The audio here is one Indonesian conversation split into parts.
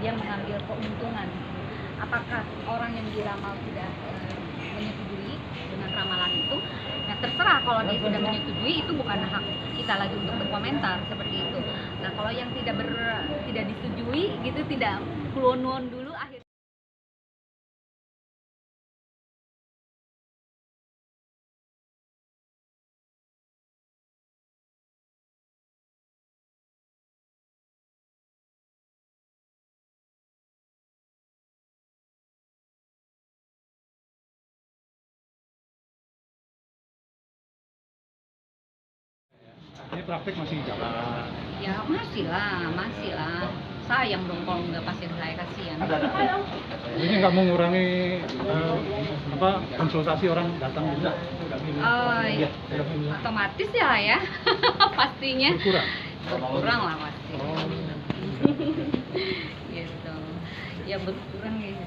dia mengambil keuntungan. Apakah orang yang diramal tidak menyetujui dengan ramalan itu? Nah, terserah, kalau dia tidak menyetujui itu bukan hak kita lagi untuk berkomentar seperti itu. Nah, kalau yang tidak disetujui gitu, tidak kulon dulu, akhirnya Ini praktek masih jalan. ya masih lah. Sayang dong kalau nggak pasien saya, kasihan. Ini nggak mengurangi konsultasi orang datang juga. Ya, otomatis ya pastinya berkurang lah pasti. Gitu ya, berkurang gitu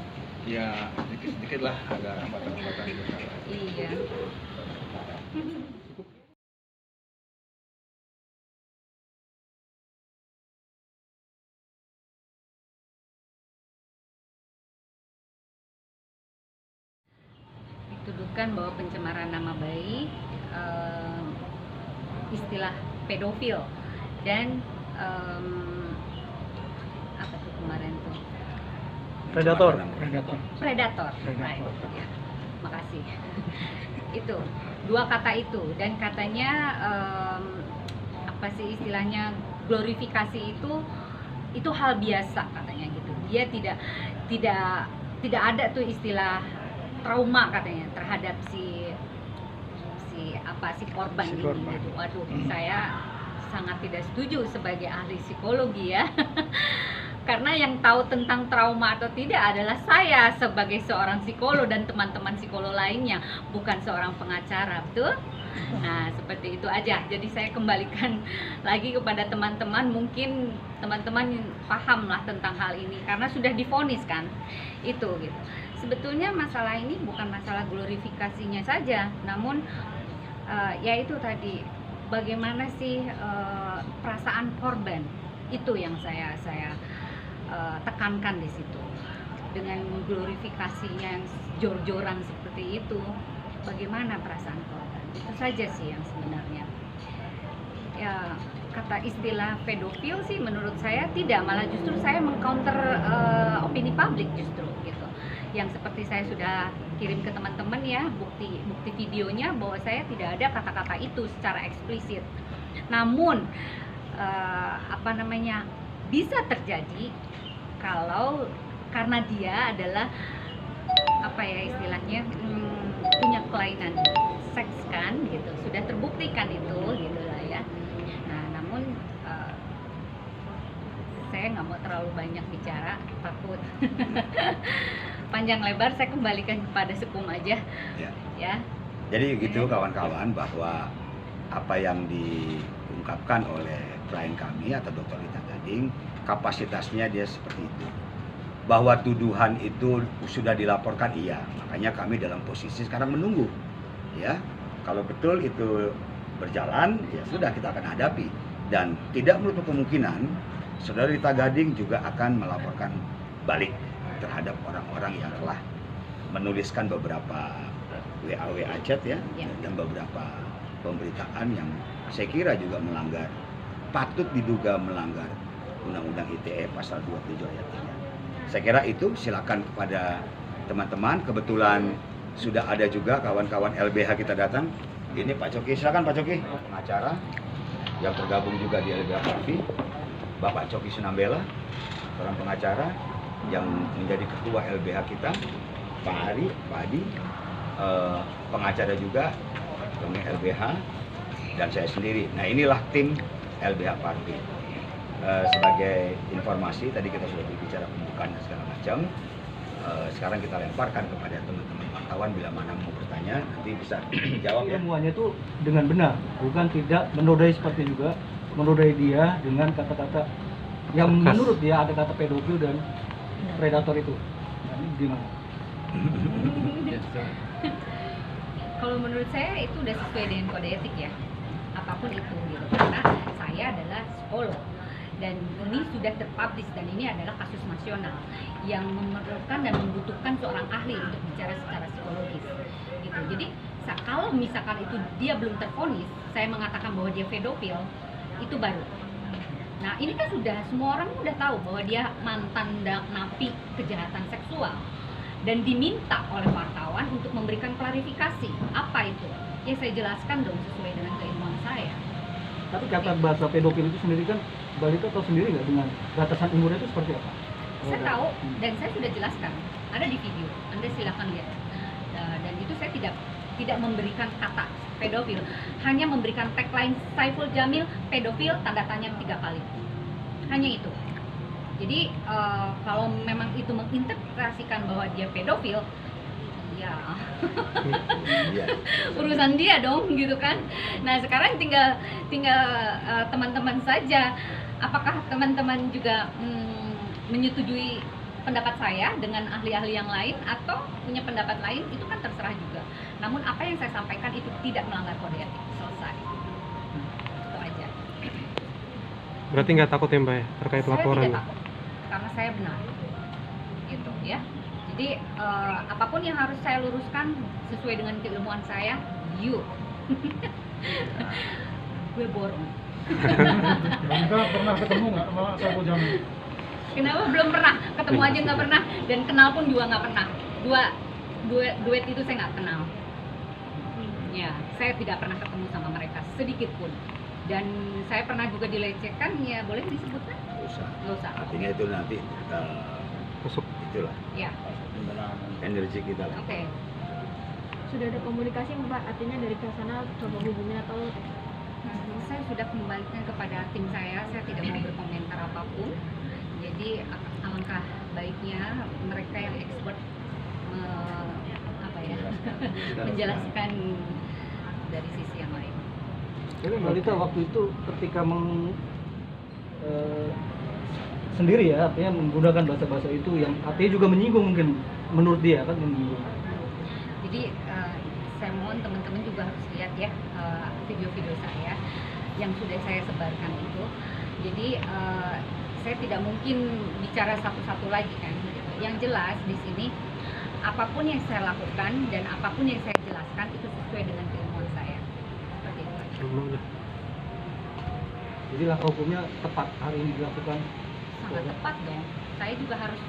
Ya, sedikit-sedikit lah, ada hambatan-hambatan juga. iya. Dituduhkan bahwa pencemaran nama baik, istilah pedofil, dan apa tuh kemarin tuh, Predator. right. Ya, makasih. Itu dua kata itu, dan katanya apa sih istilahnya, glorifikasi itu hal biasa katanya gitu. Dia tidak ada tuh istilah trauma katanya terhadap si korban ini gitu. Waduh, saya sangat tidak setuju sebagai ahli psikologi ya. Karena yang tahu tentang trauma atau tidak adalah saya sebagai seorang psikolog dan teman-teman psikolog lainnya, bukan seorang pengacara, betul? Nah, seperti itu aja. Jadi saya kembalikan lagi kepada teman-teman, mungkin teman-teman paham lah tentang hal ini karena sudah divonis kan. Itu gitu. Sebetulnya masalah ini bukan masalah glorifikasinya saja, namun ya itu tadi, bagaimana sih perasaan korban, itu yang saya tekankan di situ. Dengan glorifikasinya yang jor-joran seperti itu, bagaimana perasaan korban? Itu saja sih yang sebenarnya. Ya, kata istilah pedofil sih menurut saya tidak, malah justru saya mengcounter opini publik justru gitu. Yang seperti saya sudah kirim ke teman-teman ya, bukti videonya bahwa saya tidak ada kata-kata itu secara eksplisit. Namun bisa terjadi kalau karena dia adalah istilahnya punya kelainan seks kan gitu, sudah terbuktikan itu gitu lah ya. Nah, namun saya nggak mau terlalu banyak bicara, takut panjang lebar. Saya kembalikan kepada Sekum aja ya. Jadi gitu kawan-kawan, bahwa apa yang diungkapkan oleh klien kami atau Dr. Rita Gading, kapasitasnya dia seperti itu. Bahwa tuduhan itu sudah dilaporkan, iya. Makanya kami dalam posisi sekarang menunggu. Ya, kalau betul itu berjalan, ya sudah, kita akan hadapi. Dan tidak menutup kemungkinan Saudara Rita Gading juga akan melaporkan balik terhadap orang-orang yang telah menuliskan beberapa WA chat ya, dan beberapa pemberitaan yang saya kira juga patut diduga melanggar Undang-Undang ITE pasal 27 ayat 3. Saya kira itu, silakan kepada teman-teman. Kebetulan sudah ada juga kawan-kawan LBH kita datang. Ini Pak Coki, silakan Pak Coki, pengacara yang tergabung juga di LBH Parvi. Bapak Coki Sinambela, seorang pengacara yang menjadi ketua LBH kita. Pak Adi, pengacara juga kami LBH, dan saya sendiri. Nah, inilah tim LBH Parvi. Sebagai informasi, tadi kita sudah berbicara pembukaan dan segala macam. Sekarang kita lemparkan kepada teman-teman wartawan, bila mana mau bertanya nanti bisa jawab ya. Semuanya itu dengan benar, bukan tidak menodai, seperti juga menodai dia dengan kata-kata yang menurut dia ada kata pedofil dan predator itu. Nah, ini gimana? Kalau menurut saya itu udah sesuai dengan kode etik ya, apapun itu gitu. Karena saya adalah psikolog dan ini sudah terpublish dan ini adalah kasus nasional yang memerlukan dan membutuhkan seorang ahli untuk bicara secara psikologis gitu. Jadi kalau misalkan itu dia belum tervonis, saya mengatakan bahwa dia pedofil, itu baru. Nah ini kan sudah semua orang udah tahu bahwa dia mantan napi kejahatan seksual dan diminta oleh wartawan untuk memberikan klarifikasi apa itu. Ya saya jelaskan dong sesuai dengan keilmuan saya. Tapi kata bahasa pedofil itu sendiri kan balita tahu sendiri nggak dengan batasan umurnya itu seperti apa? Saya tahu dan saya sudah jelaskan, ada di video, Anda silakan lihat. Dan itu saya tidak memberikan kata pedofil, hanya memberikan tagline Saiful Jamil pedofil tanda tanya 3 kali, hanya itu. Jadi kalau memang itu menginterpretasikan bahwa dia pedofil, ya urusan dia dong gitu kan. Nah sekarang tinggal teman-teman saja, apakah teman-teman juga menyetujui pendapat saya dengan ahli-ahli yang lain atau punya pendapat lain, itu kan terserah juga. Namun apa yang saya sampaikan itu tidak melanggar kode etik, selesai. Itu aja. Berarti nggak takut ya Mbak ya terkait laporan? Saya tidak takut, karena saya benar. Gitu ya. Jadi apapun yang harus saya luruskan sesuai dengan keilmuan saya, gue borong. Kita pernah ketemu nggak sama Saiful Jamil? Kenapa belum pernah? Ketemu aja nggak pernah, dan kenal pun juga nggak pernah. Duet itu saya nggak kenal. Ya, saya tidak pernah ketemu sama mereka sedikit pun. Dan saya pernah juga dilecehkan, ya boleh disebutkan? Nggak usah. Artinya itu nanti Masuk. itulah Ya, energi kita lah. oke. Sudah ada komunikasi Mbak, artinya dari ke sana coba hubungi atau Saya sudah kembalikan kepada tim saya tidak mau berkomentar apapun. Jadi alangkah baiknya mereka yang expert menjelaskan dari sisi yang lain. Jadi balita waktu itu ketika sendiri ya, artinya menggunakan bahasa-bahasa itu yang artinya juga menyinggung mungkin menurut dia kan menyinggung. Jadi saya mohon teman-teman juga harus lihat ya video-video saya yang sudah saya sebarkan itu. Jadi saya tidak mungkin bicara satu-satu lagi kan. Yang jelas di sini apapun yang saya lakukan dan apapun yang saya jelaskan itu sesuai dengan keilmuan saya. Seperti itu aja. Jadi langkah hukumnya tepat hari ini dilakukan. Sangat tepat dong. Saya juga harus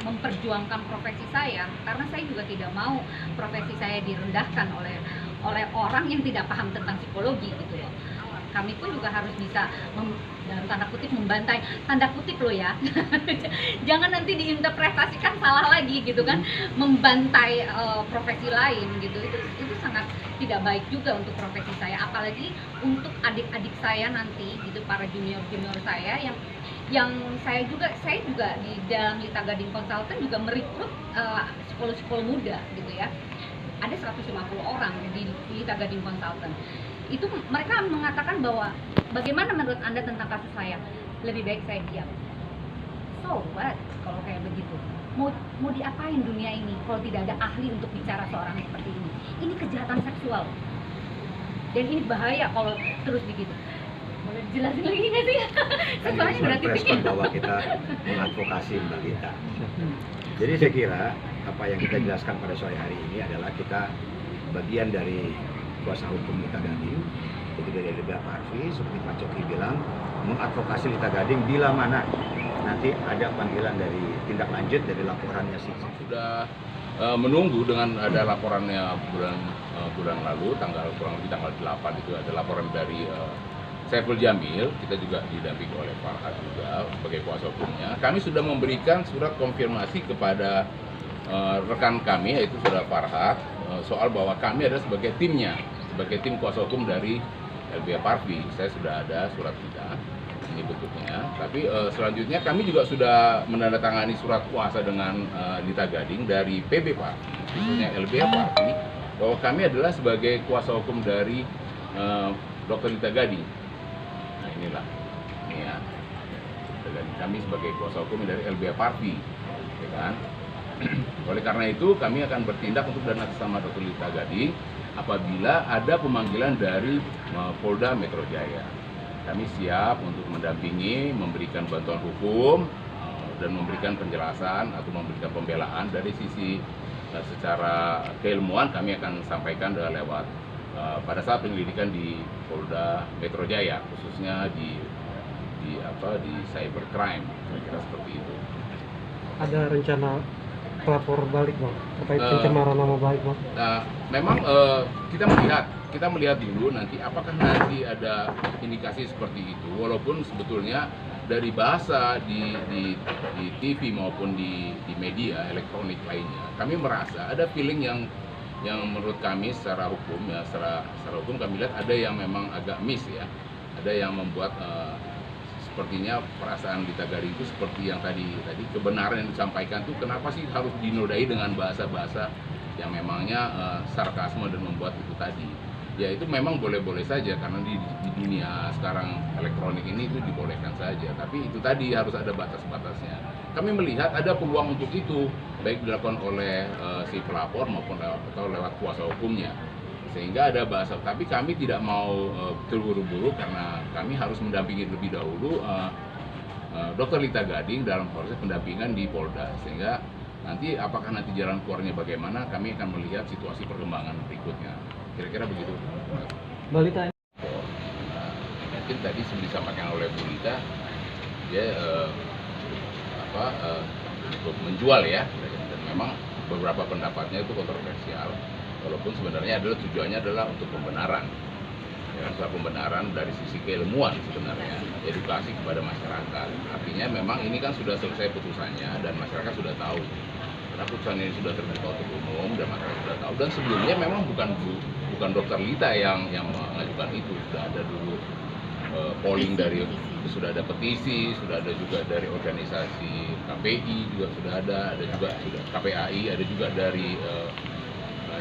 memperjuangkan profesi saya, karena saya juga tidak mau profesi saya direndahkan oleh orang yang tidak paham tentang psikologi gitu loh. Kami pun juga harus bisa dalam tanda kutip membantai, tanda kutip loh ya. Jangan nanti diinterpretasikan salah lagi gitu kan, membantai profesi lain gitu. Itu sangat tidak baik juga untuk profesi saya, apalagi untuk adik-adik saya nanti gitu, para junior saya yang saya juga di dalam Lita Gading Consultant juga merekrut psikolog muda gitu ya. Ada 150 orang di Lita Gading Consultant. Itu mereka mengatakan bahwa bagaimana menurut Anda tentang kasus saya? Lebih baik saya diam. So what kalau kayak begitu? Mau diapain dunia ini kalau tidak ada ahli untuk bicara seorang seperti ini? Ini kejahatan seksual. Dan ini bahaya kalau terus begitu. Boleh dijelasin lagi nggak sih? Soalnya berarti Respon bahwa kita mengadvokasi Mbak Lita. Jadi saya kira apa yang kita jelaskan pada sore hari ini adalah kita bagian dari kuasa hukum Lita Gading, itu dari LBH Parvi, seperti Pak Coki bilang, mengadvokasi Lita Gading bila mana nanti ada panggilan dari tindak lanjut dari laporannya sih. Sudah menunggu dengan ada laporannya bulan lalu, kurang lebih tanggal 8 itu ada laporan dari Saiful Jamil. Kita juga didampingi oleh Farhad juga sebagai kuasa hukumnya. Kami sudah memberikan surat konfirmasi kepada rekan kami, yaitu saudara Farhad, soal bahwa kami adalah sebagai timnya, sebagai tim kuasa hukum dari LBH Parvi. Saya sudah ada surat kita, ini bentuknya. Tapi selanjutnya kami juga sudah menandatangani surat kuasa dengan Lita Gading dari PB Parvi, khususnya LBH Parvi, bahwa kami adalah sebagai kuasa hukum dari Dr. Lita Gading. Nah inilah, ini ya, kami sebagai kuasa hukum dari LBH Parvi, ya kan? Oleh karena itu kami akan bertindak untuk dan atas nama Dr. Lita Gading apabila ada pemanggilan dari Polda Metro Jaya. kami siap untuk mendampingi, memberikan bantuan hukum dan memberikan penjelasan atau memberikan pembelaan dari sisi secara keilmuan. Kami akan sampaikan lewat pada saat penyelidikan di Polda Metro Jaya, khususnya di cybercrime, kira-kira seperti itu. Ada rencana lapor balik Bang terkait pencemaran nama baik Bang? Memang kita melihat dulu nanti apakah nanti ada indikasi seperti itu, walaupun sebetulnya dari bahasa di TV maupun di media elektronik lainnya, kami merasa ada feeling yang menurut kami secara hukum ya, secara hukum kami lihat ada yang memang agak miss ya, ada yang membuat sepertinya perasaan Lita Gading itu seperti yang tadi kebenaran yang disampaikan itu kenapa sih harus dinodai dengan bahasa-bahasa yang memangnya sarkasme dan membuat itu tadi. Ya itu memang boleh-boleh saja karena di dunia sekarang elektronik ini itu dibolehkan saja, tapi itu tadi harus ada batas-batasnya. Kami melihat ada peluang untuk itu, baik dilakukan oleh si pelapor maupun lewat kuasa hukumnya, sehingga ada bahasa. Tapi kami tidak mau terburu-buru karena kami harus mendampingi lebih dahulu Dr. Lita Gading dalam proses pendampingan di Polda, sehingga nanti apakah nanti jalan keluarnya bagaimana, kami akan melihat situasi perkembangan berikutnya. Kira-kira begitu. Mbak Lita, mungkin tadi seperti disampaikan oleh Bu Lita, dia untuk menjual ya, dan memang beberapa pendapatnya itu kontroversial, walaupun sebenarnya tujuannya adalah untuk pembenaran, ya, soal pembenaran dari sisi keilmuan sebenarnya, edukasi kepada masyarakat. Artinya memang ini kan sudah selesai putusannya dan masyarakat sudah tahu. Karena putusan ini sudah terbuka untuk umum dan masyarakat sudah tahu. Dan sebelumnya memang bukan Dr. Lita yang mengajukan itu, sudah ada dulu polling dari, sudah ada petisi, sudah ada juga dari organisasi KPI juga sudah ada juga sudah KPAI, ada juga dari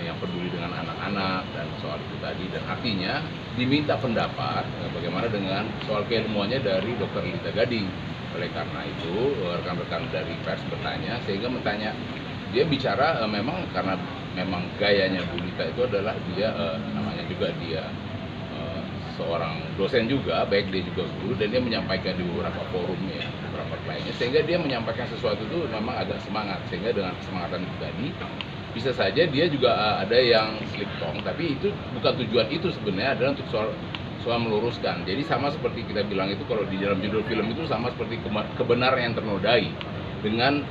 yang peduli dengan anak-anak dan soal itu tadi. Dan artinya diminta pendapat bagaimana dengan soal keilmuannya dari Dr. Lita Gading. Oleh karena itu rekan-rekan dari pers bertanya, sehingga dia bicara memang karena memang gayanya Bu Lita itu adalah dia namanya juga dia seorang dosen juga, baik dia juga guru, dan dia menyampaikan di beberapa forum ya, beberapa lainnya, sehingga dia menyampaikan sesuatu itu memang agak semangat, sehingga dengan kesemangatan itu tadi bisa saja dia juga ada yang slip tongue, tapi itu bukan tujuan itu sebenarnya, adalah untuk soal meluruskan. Jadi sama seperti kita bilang itu, kalau di dalam judul film itu sama seperti kebenaran yang ternodai dengan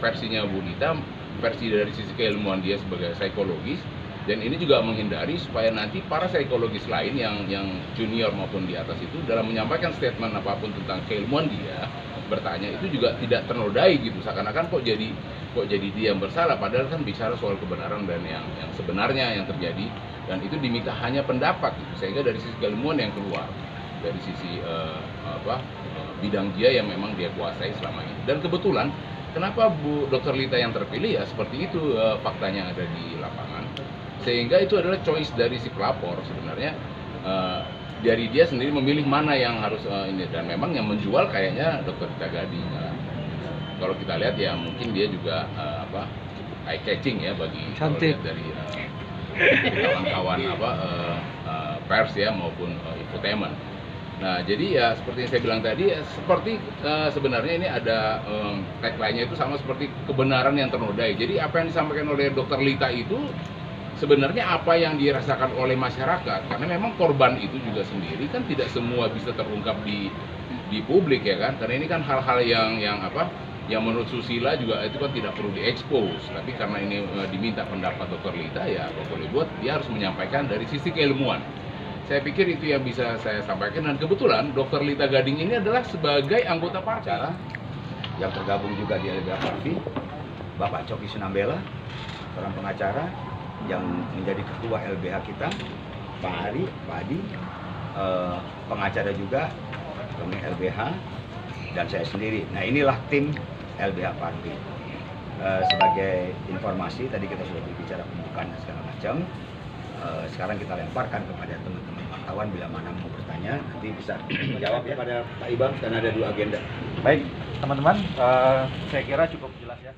versinya Bu Lita, versi dari sisi keilmuan dia sebagai psikologis. Dan ini juga menghindari supaya nanti para psikologis lain yang junior maupun di atas itu dalam menyampaikan statement apapun tentang keilmuan dia, bertanya itu juga tidak ternodai gitu, seakan-akan kok jadi dia yang bersalah, padahal kan bicara soal kebenaran dan yang sebenarnya yang terjadi, dan itu diminta hanya pendapat gitu, sehingga dari sisi keilmuan yang keluar dari sisi bidang dia yang memang dia kuasai selama ini. Dan kebetulan kenapa Bu Dr. Lita yang terpilih ya seperti itu faktanya yang ada di lapangan, sehingga itu adalah choice dari si pelapor sebenarnya, dari dia sendiri memilih mana yang harus ini, dan memang yang menjual kayaknya Dr. Lita Gading. Kalau kita lihat ya mungkin dia juga eye catching ya bagi dari kawan-kawan pers ya maupun infotainment. Nah, jadi ya seperti yang saya bilang tadi, seperti sebenarnya ini ada tagline-nya itu sama seperti kebenaran yang ternodai. Jadi apa yang disampaikan oleh Dr. Lita itu sebenarnya apa yang dirasakan oleh masyarakat, karena memang korban itu juga sendiri kan tidak semua bisa terungkap di publik ya kan, karena ini kan hal-hal yang menurut susila juga itu kan tidak perlu diekspos, tapi karena ini diminta pendapat Dr. Lita ya kalau boleh buat dia harus menyampaikan dari sisi keilmuan. Saya pikir itu yang bisa saya sampaikan, dan kebetulan Dr. Lita Gading ini adalah sebagai anggota pengacara yang tergabung juga di LBH Parvi, Bapak Coki Sunambela, seorang pengacara yang menjadi ketua LBH kita, Pak Adi, pengacara juga pemilik LBH, dan saya sendiri. Nah, inilah tim LBH Parvi. Sebagai informasi, tadi kita sudah berbicara pembukaan dan segala macam. Sekarang kita lemparkan kepada teman-teman wartawan bila mana mau bertanya, nanti bisa menjawab ya pada Pak Ibam, dan ada 2 agenda. baik teman-teman, saya kira cukup jelas ya.